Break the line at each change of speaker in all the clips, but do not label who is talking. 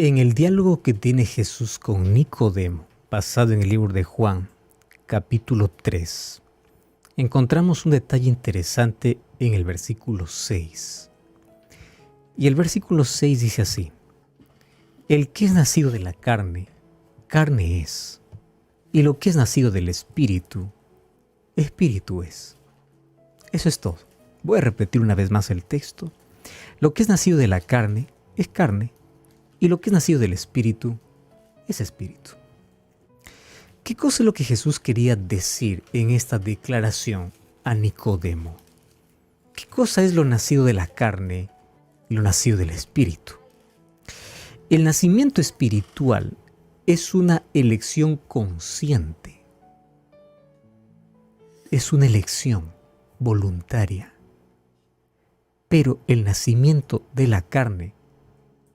En el diálogo que tiene Jesús con Nicodemo, basado en el libro de Juan, capítulo 3, encontramos un detalle interesante en el versículo 6. Y el versículo 6 dice así: el que es nacido de la carne, carne es, y lo que es nacido del Espíritu, Espíritu es. Eso es todo. Voy a repetir una vez más el texto. Lo que es nacido de la carne es carne, y lo que es nacido del Espíritu es Espíritu. ¿Qué cosa es lo que Jesús quería decir en esta declaración a Nicodemo? ¿Qué cosa es lo nacido de la carne y lo nacido del Espíritu? El nacimiento espiritual es una elección consciente. Es una elección voluntaria. Pero el nacimiento de la carne,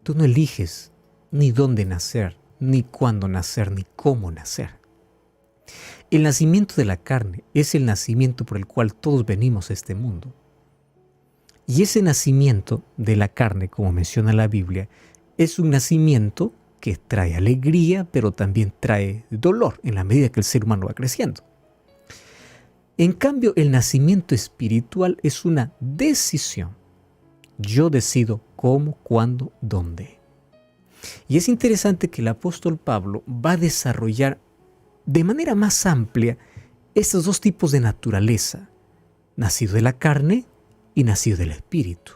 tú no eliges ni dónde nacer, ni cuándo nacer, ni cómo nacer. El nacimiento de la carne es el nacimiento por el cual todos venimos a este mundo. Y ese nacimiento de la carne, como menciona la Biblia, es un nacimiento que trae alegría, pero también trae dolor en la medida que el ser humano va creciendo. En cambio, el nacimiento espiritual es una decisión. Yo decido cómo, cuándo, dónde. Y es interesante que el apóstol Pablo va a desarrollar de manera más amplia estos dos tipos de naturaleza, nacido de la carne y nacido del espíritu.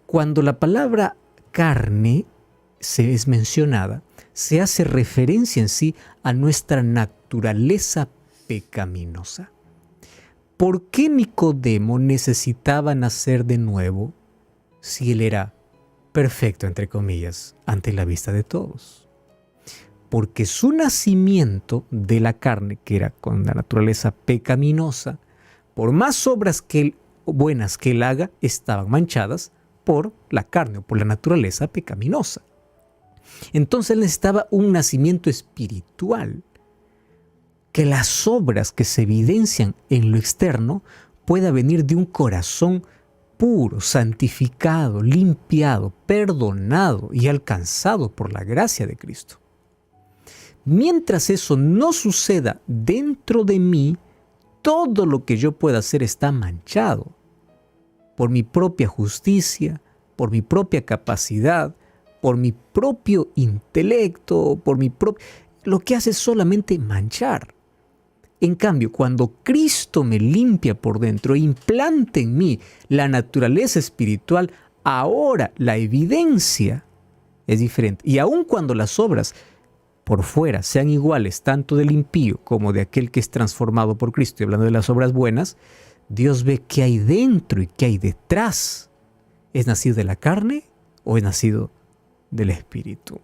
Cuando la palabra carne es mencionada, se hace referencia en sí a nuestra naturaleza pecaminosa. ¿Por qué Nicodemo necesitaba nacer de nuevo si él era perfecto, entre comillas, ante la vista de todos? Porque su nacimiento de la carne, que era con la naturaleza pecaminosa, por más obras buenas que él haga, estaban manchadas por la carne o por la naturaleza pecaminosa. Entonces él necesitaba un nacimiento espiritual, que las obras que se evidencian en lo externo pueda venir de un corazón puro, santificado, limpiado, perdonado y alcanzado por la gracia de Cristo. Mientras eso no suceda dentro de mí, todo lo que yo pueda hacer está manchado por mi propia justicia, por mi propia capacidad, por mi propio intelecto, lo que hace es solamente manchar. En cambio, cuando Cristo me limpia por dentro e implanta en mí la naturaleza espiritual, ahora la evidencia es diferente. Y aun cuando las obras por fuera sean iguales, tanto del impío como de aquel que es transformado por Cristo, y hablando de las obras buenas, Dios ve qué hay dentro y qué hay detrás. ¿Es nacido de la carne o es nacido del Espíritu?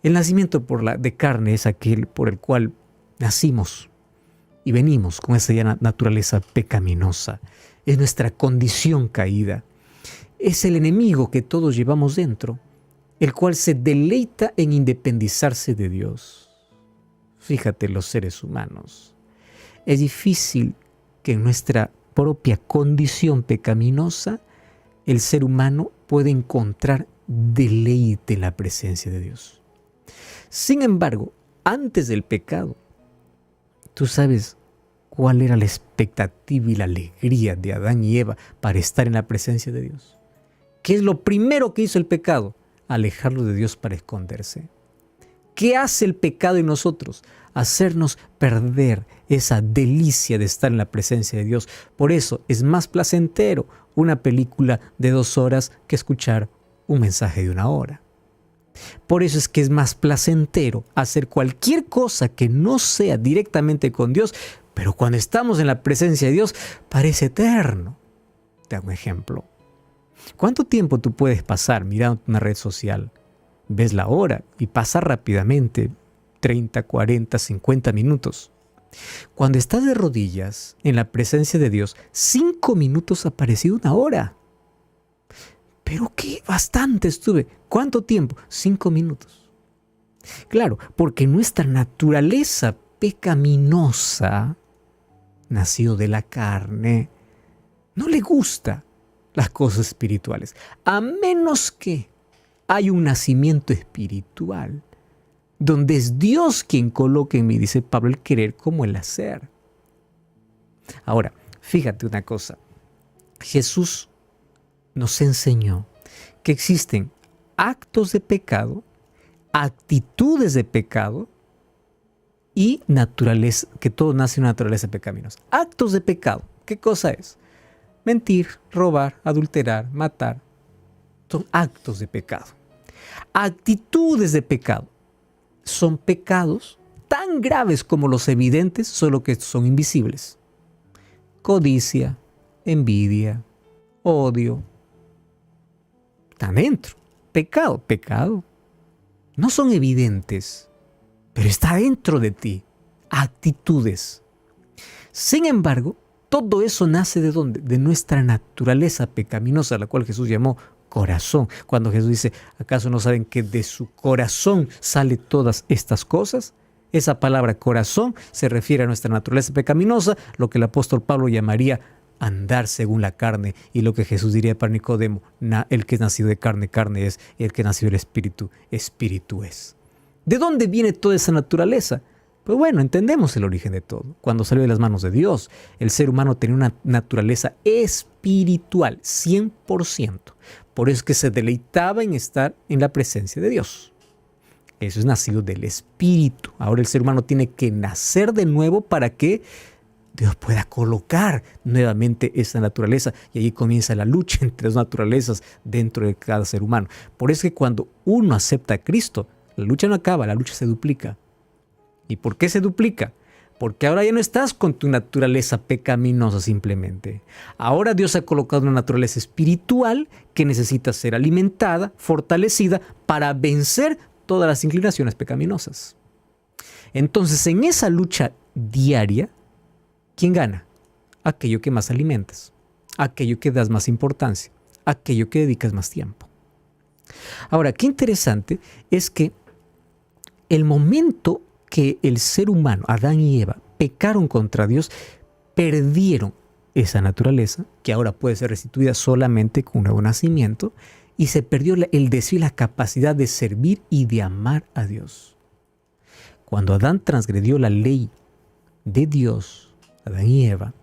El nacimiento de carne es aquel por el cual nacimos y venimos con esa naturaleza pecaminosa. Es nuestra condición caída. Es el enemigo que todos llevamos dentro, el cual se deleita en independizarse de Dios. Fíjate, los seres humanos. Es difícil que en nuestra propia condición pecaminosa el ser humano pueda encontrar deleite en la presencia de Dios. Sin embargo, antes del pecado, ¿tú sabes cuál era la expectativa y la alegría de Adán y Eva para estar en la presencia de Dios? ¿Qué es lo primero que hizo el pecado? Alejarlo de Dios para esconderse. ¿Qué hace el pecado en nosotros? Hacernos perder esa delicia de estar en la presencia de Dios. Por eso es más placentero una película de 2 horas que escuchar un mensaje de 1 hora. Por eso es que es más placentero hacer cualquier cosa que no sea directamente con Dios, pero cuando estamos en la presencia de Dios parece eterno. Te hago un ejemplo. ¿Cuánto tiempo tú puedes pasar mirando una red social? Ves la hora y pasa rápidamente, 30, 40, 50 minutos. Cuando estás de rodillas en la presencia de Dios, 5 minutos ha parecido 1 hora. ¿Pero qué? Bastante estuve. ¿Cuánto tiempo? 5 minutos. Claro, porque nuestra naturaleza pecaminosa, nacido de la carne, no le gusta las cosas espirituales, a menos que hay un nacimiento espiritual, donde es Dios quien coloca en mí, dice Pablo, el querer como el hacer. Ahora, fíjate una cosa. Jesús nos enseñó que existen actos de pecado, actitudes de pecado y naturaleza, que todo nace en una naturaleza pecaminosa. Actos de pecado, ¿qué cosa es? Mentir, robar, adulterar, matar. Son actos de pecado. Actitudes de pecado son pecados tan graves como los evidentes, solo que son invisibles. Codicia, envidia, odio. Están dentro. Pecado. No son evidentes, pero está dentro de ti. Actitudes. Sin embargo, todo eso nace ¿de dónde? De nuestra naturaleza pecaminosa, la cual Jesús llamó corazón. Cuando Jesús dice, ¿acaso no saben que de su corazón salen todas estas cosas? Esa palabra corazón se refiere a nuestra naturaleza pecaminosa, lo que el apóstol Pablo llamaría andar según la carne, y lo que Jesús diría para Nicodemo, el que es nacido de carne, carne es, y el que nació del espíritu, espíritu es. ¿De dónde viene toda esa naturaleza? Pues bueno, entendemos el origen de todo. Cuando salió de las manos de Dios, el ser humano tenía una naturaleza espiritual, 100%. Por eso es que se deleitaba en estar en la presencia de Dios. Eso es nacido del espíritu. Ahora el ser humano tiene que nacer de nuevo para que Dios pueda colocar nuevamente esa naturaleza. Y allí comienza la lucha entre las naturalezas dentro de cada ser humano. Por eso es que cuando uno acepta a Cristo, la lucha no acaba, la lucha se duplica. ¿Y por qué se duplica? Porque ahora ya no estás con tu naturaleza pecaminosa simplemente. Ahora Dios ha colocado una naturaleza espiritual que necesita ser alimentada, fortalecida para vencer todas las inclinaciones pecaminosas. Entonces, en esa lucha diaria, ¿quién gana? Aquello que más alimentas, aquello que das más importancia, aquello que dedicas más tiempo. Ahora, qué interesante es que el momento que el ser humano, Adán y Eva, pecaron contra Dios, perdieron esa naturaleza, que ahora puede ser restituida solamente con un nuevo nacimiento, y se perdió el deseo y la capacidad de servir y de amar a Dios. Cuando Adán transgredió la ley de Dios, Adán y Eva,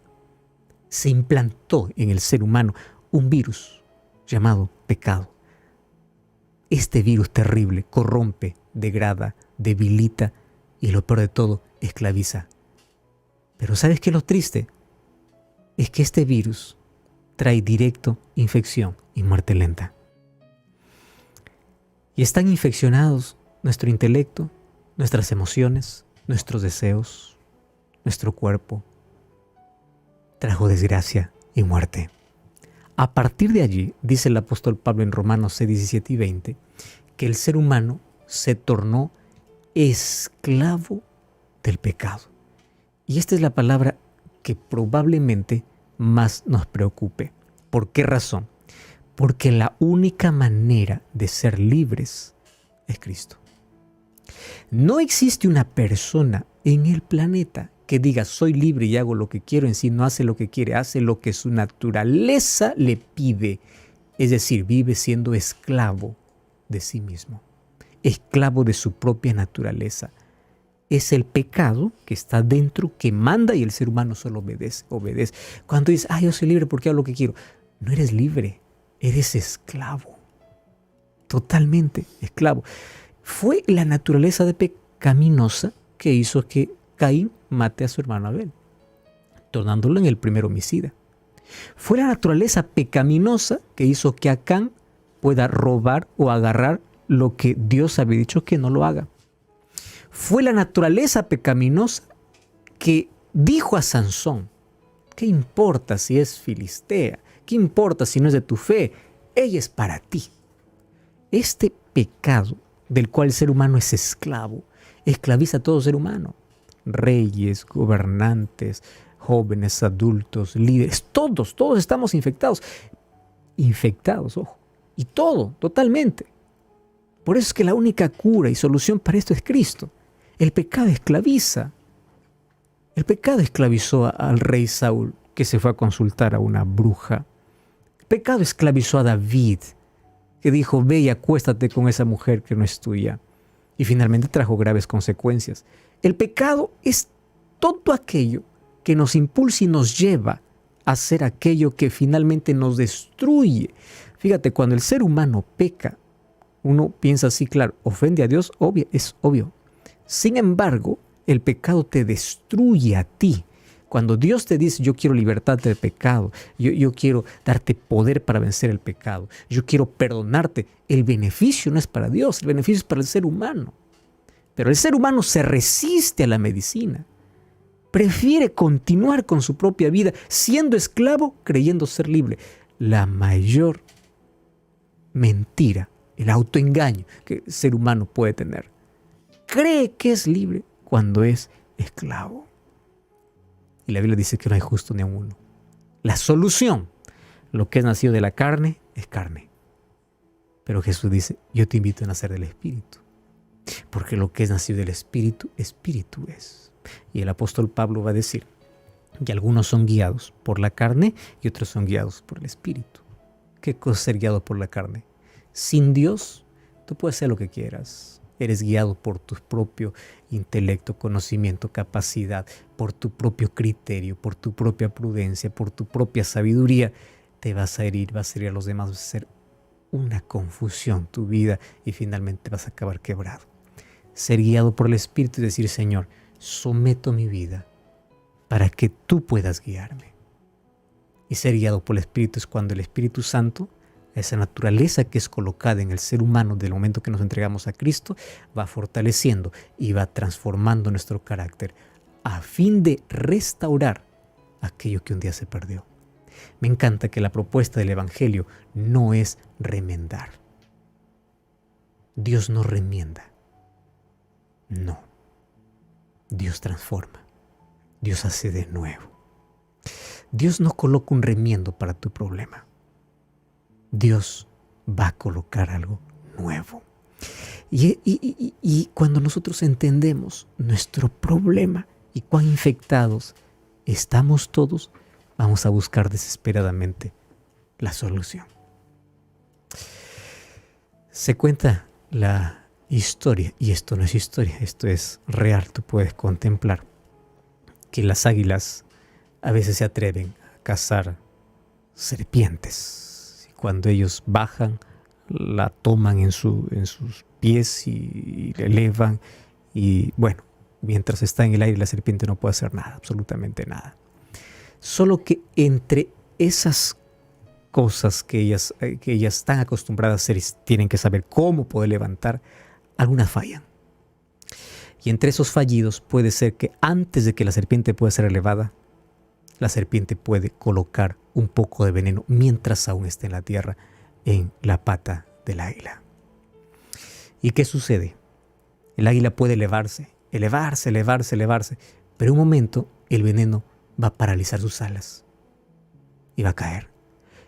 se implantó en el ser humano un virus llamado pecado. Este virus terrible corrompe, degrada, debilita y lo peor de todo, esclaviza. Pero ¿sabes qué es lo triste? Es que este virus trae directo infección y muerte lenta. Y están infeccionados nuestro intelecto, nuestras emociones, nuestros deseos, nuestro cuerpo. Trajo desgracia y muerte. A partir de allí, dice el apóstol Pablo en Romanos 6, 17 y 20, que el ser humano se tornó esclavo del pecado. Y esta es la palabra que probablemente más nos preocupe. ¿Por qué razón? Porque la única manera de ser libres es Cristo. No existe una persona en el planeta que diga soy libre y hago lo que quiero, en sí no hace lo que quiere, hace lo que su naturaleza le pide. Es decir, vive siendo esclavo de sí mismo, esclavo de su propia naturaleza. Es el pecado que está dentro, que manda, y el ser humano solo obedece. Cuando dices, yo soy libre porque hago lo que quiero, no eres libre, eres esclavo, totalmente esclavo. Fue la naturaleza pecaminosa que hizo que Caín mate a su hermano Abel, tornándolo en el primer homicida. Fue la naturaleza pecaminosa que hizo que Acán pueda robar o agarrar lo que Dios había dicho que no lo haga. Fue la naturaleza pecaminosa que dijo a Sansón, ¿qué importa si es filistea? ¿Qué importa si no es de tu fe? Ella es para ti. Este pecado del cual el ser humano es esclavo, esclaviza a todo ser humano. Reyes, gobernantes, jóvenes, adultos, líderes, todos estamos infectados. Infectados, ojo. Y todo, totalmente. Por eso es que la única cura y solución para esto es Cristo. El pecado esclaviza. El pecado esclavizó al rey Saúl, que se fue a consultar a una bruja. El pecado esclavizó a David, que dijo, ve y acuéstate con esa mujer que no es tuya. Y finalmente trajo graves consecuencias. El pecado es todo aquello que nos impulsa y nos lleva a hacer aquello que finalmente nos destruye. Fíjate, cuando el ser humano peca, uno piensa así, claro, ofende a Dios, es obvio. Sin embargo, el pecado te destruye a ti. Cuando Dios te dice, yo quiero libertarte del pecado, yo quiero darte poder para vencer el pecado, yo quiero perdonarte, el beneficio no es para Dios, el beneficio es para el ser humano. Pero el ser humano se resiste a la medicina. Prefiere continuar con su propia vida, siendo esclavo, creyendo ser libre. La mayor mentira, el autoengaño que el ser humano puede tener. Cree que es libre cuando es esclavo. Y la Biblia dice que no hay justo ni a uno. La solución, lo que es nacido de la carne, es carne. Pero Jesús dice, yo te invito a nacer del Espíritu. Porque lo que es nacido del Espíritu, Espíritu es. Y el apóstol Pablo va a decir que algunos son guiados por la carne y otros son guiados por el Espíritu. ¿Qué cosa es ser guiado por la carne? Sin Dios, tú puedes hacer lo que quieras. Eres guiado por tu propio intelecto, conocimiento, capacidad, por tu propio criterio, por tu propia prudencia, por tu propia sabiduría. Te vas a herir a los demás, vas a hacer una confusión tu vida y finalmente vas a acabar quebrado. Ser guiado por el Espíritu y decir, Señor, someto mi vida para que tú puedas guiarme. Y ser guiado por el Espíritu es cuando el Espíritu Santo, esa naturaleza que es colocada en el ser humano del momento que nos entregamos a Cristo, va fortaleciendo y va transformando nuestro carácter a fin de restaurar aquello que un día se perdió. Me encanta que la propuesta del Evangelio no es remendar. Dios no remienda. No. Dios transforma. Dios hace de nuevo. Dios no coloca un remiendo para tu problema. Dios va a colocar algo nuevo. Y cuando nosotros entendemos nuestro problema y cuán infectados estamos todos, vamos a buscar desesperadamente la solución. Se cuenta la historia, y esto no es historia, esto es real, tú puedes contemplar que las águilas a veces se atreven a cazar serpientes. Cuando ellos bajan, la toman en sus pies y la elevan. Y bueno, mientras está en el aire la serpiente no puede hacer nada, absolutamente nada. Solo que entre esas cosas que ellas están acostumbradas a hacer y tienen que saber cómo poder levantar, algunas fallan. Y entre esos fallidos puede ser que antes de que la serpiente pueda ser elevada, la serpiente puede colocar un poco de veneno mientras aún esté en la tierra, en la pata del águila. ¿Y qué sucede? El águila puede elevarse, pero en un momento el veneno va a paralizar sus alas y va a caer.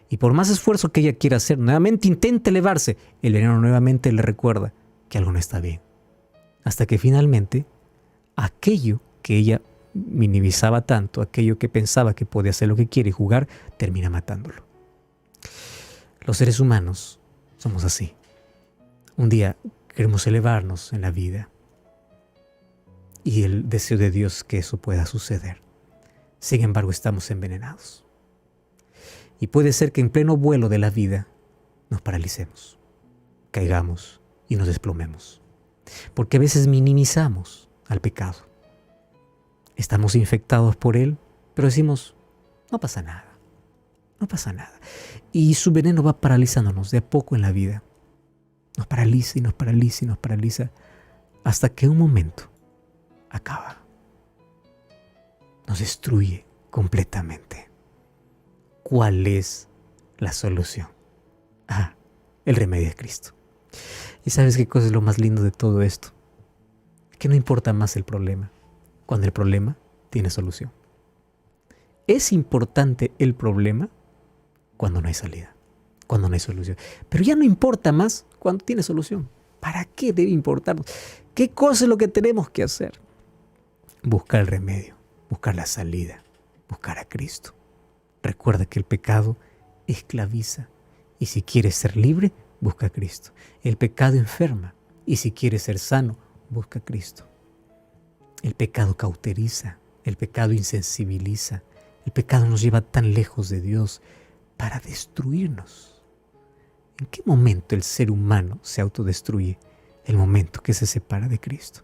Y por más esfuerzo que ella quiera hacer, nuevamente intenta elevarse, el veneno nuevamente le recuerda que algo no está bien. Hasta que finalmente aquello que ella minimizaba tanto, aquello que pensaba que podía hacer lo que quiere y jugar, termina matándolo. Los seres humanos somos así. Un día queremos elevarnos en la vida y el deseo de Dios es que eso pueda suceder. Sin embargo, estamos envenenados. Y puede ser que en pleno vuelo de la vida nos paralicemos, caigamos y nos desplomemos. Porque a veces minimizamos al pecado. Estamos infectados por él, pero decimos, no pasa nada, no pasa nada. Y su veneno va paralizándonos de a poco en la vida. Nos paraliza y nos paraliza y nos paraliza hasta que un momento acaba. Nos destruye completamente. ¿Cuál es la solución? El remedio es Cristo. ¿Y sabes qué cosa es lo más lindo de todo esto? Que no importa más el problema, cuando el problema tiene solución. Es importante el problema cuando no hay salida, cuando no hay solución. Pero ya no importa más cuando tiene solución. ¿Para qué debe importarnos? ¿Qué cosa es lo que tenemos que hacer? Buscar el remedio, buscar la salida, buscar a Cristo. Recuerda que el pecado esclaviza y si quieres ser libre, busca a Cristo. El pecado enferma, y si quieres ser sano, busca a Cristo. El pecado cauteriza, el pecado insensibiliza, el pecado nos lleva tan lejos de Dios para destruirnos. ¿En qué momento el ser humano se autodestruye? El momento que se separa de Cristo.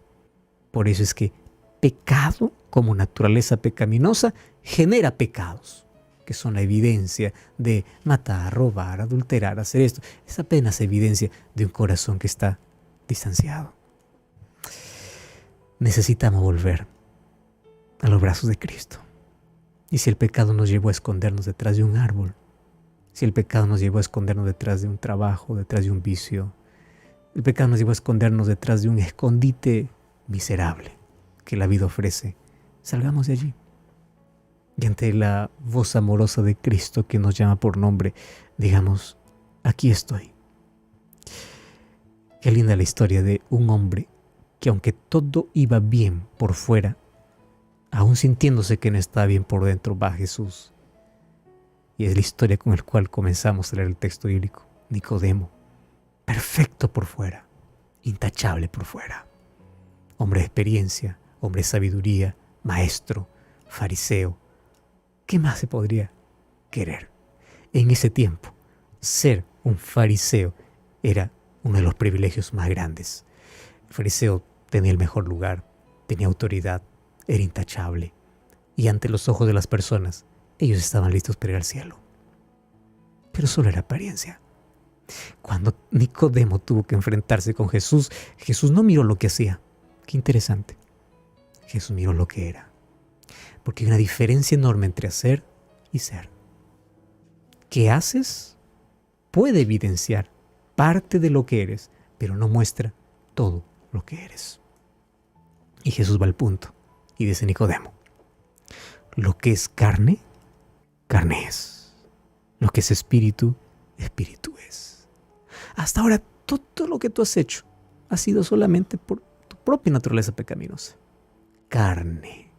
Por eso es que pecado, como naturaleza pecaminosa, genera pecados, que son la evidencia de matar, robar, adulterar, hacer esto. Es apenas evidencia de un corazón que está distanciado. Necesitamos volver a los brazos de Cristo. Y si el pecado nos llevó a escondernos detrás de un árbol, si el pecado nos llevó a escondernos detrás de un trabajo, detrás de un vicio, el pecado nos llevó a escondernos detrás de un escondite miserable que la vida ofrece, salgamos de allí. Y ante la voz amorosa de Cristo que nos llama por nombre, digamos, aquí estoy. Qué linda la historia de un hombre que, aunque todo iba bien por fuera, aún sintiéndose que no estaba bien por dentro, va a Jesús. Y es la historia con la cual comenzamos a leer el texto bíblico. Nicodemo, perfecto por fuera, intachable por fuera. Hombre de experiencia, hombre de sabiduría, maestro, fariseo. ¿Qué más se podría querer? En ese tiempo, ser un fariseo era uno de los privilegios más grandes. El fariseo tenía el mejor lugar, tenía autoridad, era intachable. Y ante los ojos de las personas, ellos estaban listos para ir al cielo. Pero solo era apariencia. Cuando Nicodemo tuvo que enfrentarse con Jesús, Jesús no miró lo que hacía. Qué interesante. Jesús miró lo que era. Porque hay una diferencia enorme entre hacer y ser. ¿Qué haces? Puede evidenciar parte de lo que eres, pero no muestra todo lo que eres. Y Jesús va al punto y dice: Nicodemo, lo que es carne, carne es. Lo que es espíritu, espíritu es. Hasta ahora todo lo que tú has hecho ha sido solamente por tu propia naturaleza pecaminosa. Carne,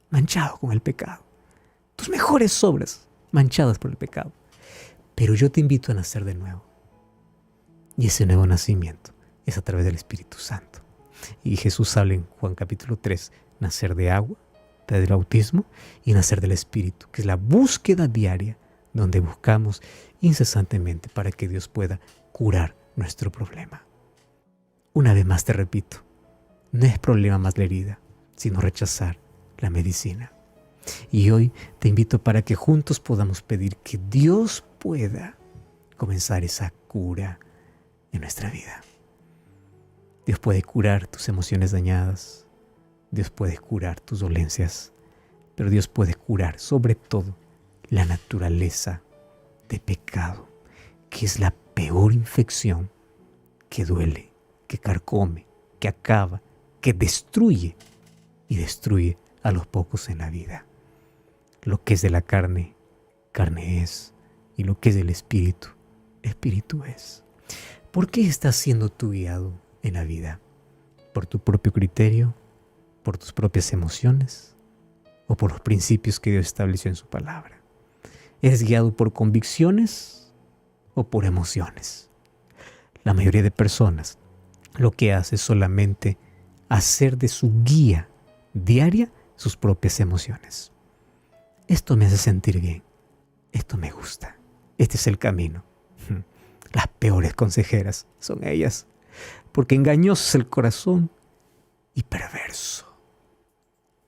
manchado con el pecado. Tus mejores obras manchadas por el pecado. Pero yo te invito a nacer de nuevo. Y ese nuevo nacimiento es a través del Espíritu Santo. Y Jesús habla en Juan capítulo 3, nacer de agua, del bautismo, y nacer del Espíritu, que es la búsqueda diaria donde buscamos incesantemente para que Dios pueda curar nuestro problema. Una vez más te repito, no es problema más la herida, sino rechazar la medicina. Y hoy te invito para que juntos podamos pedir que Dios pueda comenzar esa cura en nuestra vida. Dios puede curar tus emociones dañadas, Dios puede curar tus dolencias, pero Dios puede curar sobre todo la naturaleza de pecado, que es la peor infección que duele, que carcome, que acaba, que destruye y destruye a los pocos en la vida. Lo que es de la carne, carne es, y lo que es del espíritu, espíritu es. ¿Por qué estás siendo tú guiado en la vida? ¿Por tu propio criterio? ¿Por tus propias emociones? ¿O por los principios que Dios estableció en su palabra? ¿Eres guiado por convicciones o por emociones? La mayoría de personas lo que hace es solamente hacer de su guía diaria sus propias emociones. Esto me hace sentir bien, esto me gusta, este es el camino. Las peores consejeras son ellas, porque engañoso es el corazón y perverso.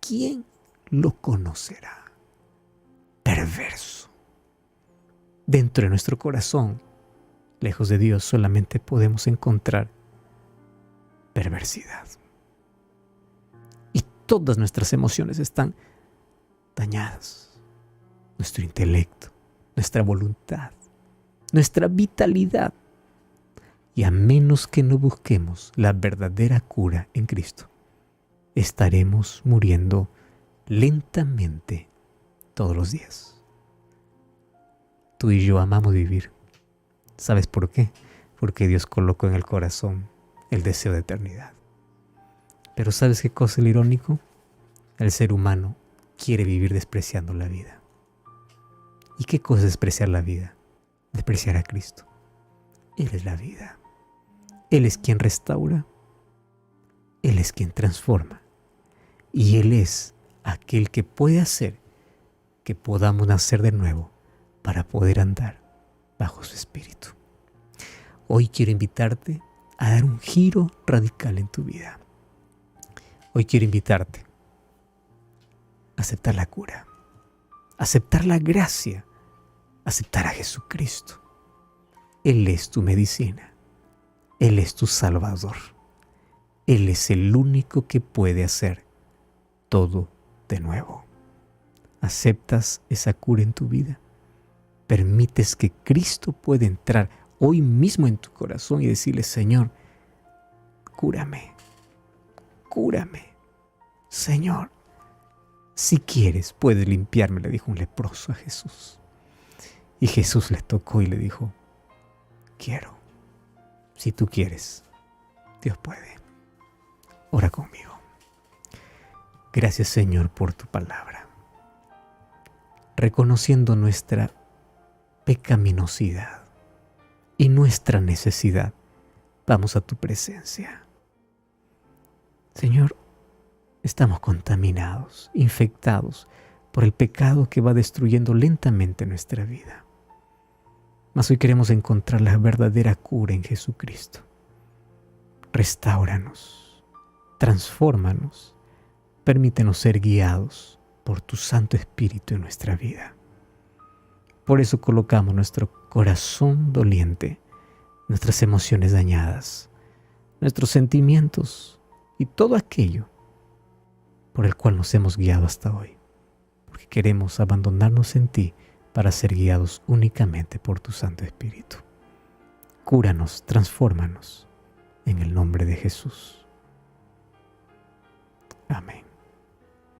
¿Quién lo conocerá? Perverso. Dentro de nuestro corazón, lejos de Dios, solamente podemos encontrar perversidad. Y todas nuestras emociones están dañadas. Nuestro intelecto, nuestra voluntad, nuestra vitalidad. Y a menos que no busquemos la verdadera cura en Cristo, estaremos muriendo lentamente todos los días. Tú y yo amamos vivir. ¿Sabes por qué? Porque Dios colocó en el corazón el deseo de eternidad. Pero ¿sabes qué cosa es lo irónico? El ser humano quiere vivir despreciando la vida. ¿Y qué cosa es despreciar la vida? Despreciar a Cristo. Él es la vida. Él es quien restaura. Él es quien transforma. Y Él es aquel que puede hacer que podamos nacer de nuevo para poder andar bajo su espíritu. Hoy quiero invitarte a dar un giro radical en tu vida. Hoy quiero invitarte a aceptar la cura, a aceptar la gracia, a aceptar a Jesucristo. Él es tu medicina. Él es tu Salvador. Él es el único que puede hacer todo de nuevo. ¿Aceptas esa cura en tu vida? ¿Permites que Cristo pueda entrar hoy mismo en tu corazón y decirle: Señor, cúrame, cúrame? Señor, si quieres, puedes limpiarme, le dijo un leproso a Jesús. Y Jesús le tocó y le dijo: quiero. Si tú quieres, Dios puede. Ora conmigo. Gracias, Señor, por tu palabra. Reconociendo nuestra pecaminosidad y nuestra necesidad, vamos a tu presencia. Señor, estamos contaminados, infectados por el pecado que va destruyendo lentamente nuestra vida. Mas hoy queremos encontrar la verdadera cura en Jesucristo. Restáuranos, transfórmanos, permítenos ser guiados por tu Santo Espíritu en nuestra vida. Por eso colocamos nuestro corazón doliente, nuestras emociones dañadas, nuestros sentimientos y todo aquello por el cual nos hemos guiado hasta hoy, porque queremos abandonarnos en ti para ser guiados únicamente por tu Santo Espíritu. Cúranos, transfórmanos, en el nombre de Jesús.